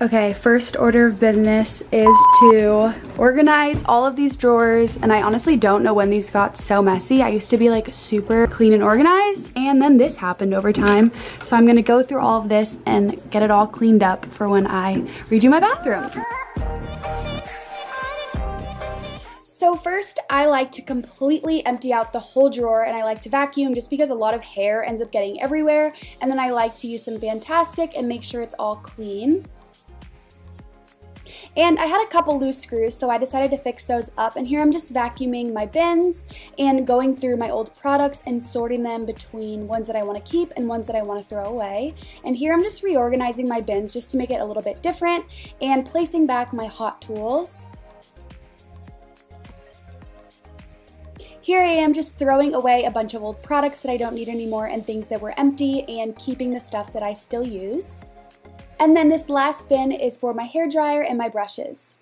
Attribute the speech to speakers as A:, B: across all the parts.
A: Okay, first order of business is to organize all of these drawers, and I honestly don't know when these got so messy. I used to be like super clean and organized, and then this happened over time. So I'm gonna go through all of this and get it all cleaned up for when I redo my bathroom. So first, I like to completely empty out the whole drawer, and I like to vacuum just because a lot of hair ends up getting everywhere. And then I like to use some Fantastic and make sure it's all clean. And I had a couple loose screws, so I decided to fix those up. And here I'm just vacuuming my bins and going through my old products and sorting them between ones that I want to keep and ones that I want to throw away. And here I'm just reorganizing my bins just to make it a little bit different and placing back my hot tools. Here I am just throwing away a bunch of old products that I don't need anymore and things that were empty and keeping the stuff that I still use. And then this last bin is for my hairdryer and my brushes.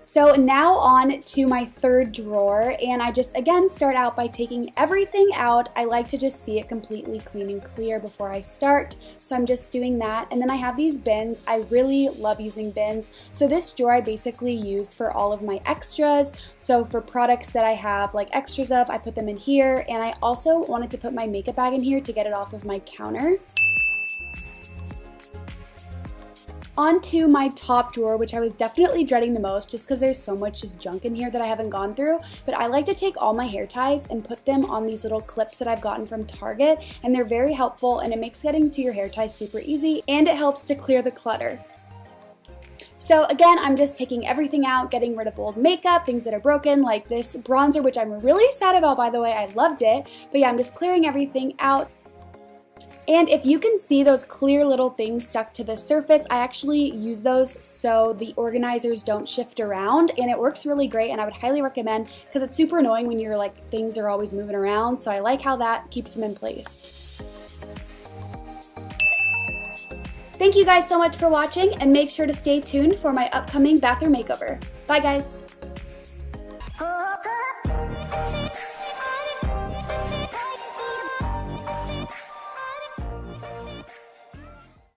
A: So now on to my third drawer, and I just again start out by taking everything out. I like to just see it completely clean and clear before I start, so I'm just doing that. And then I have these bins. I really love using bins. So this drawer I basically use for all of my extras. So for products that I have like extras of, I put them in here, and I also wanted to put my makeup bag in here to get it off of my counter. Onto my top drawer, which I was definitely dreading the most just because there's so much just junk in here that I haven't gone through, but I like to take all my hair ties and put them on these little clips that I've gotten from Target, and they're very helpful, and it makes getting to your hair ties super easy, and it helps to clear the clutter. So again, I'm just taking everything out, getting rid of old makeup, things that are broken, like this bronzer, which I'm really sad about, by the way. I loved it, but yeah, I'm just clearing everything out. And if you can see those clear little things stuck to the surface, I actually use those so the organizers don't shift around, and it works really great, and I would highly recommend because it's super annoying when you're like things are always moving around, so I like how that keeps them in place. Thank you guys so much for watching, and make sure to stay tuned for my upcoming bathroom makeover. Bye guys!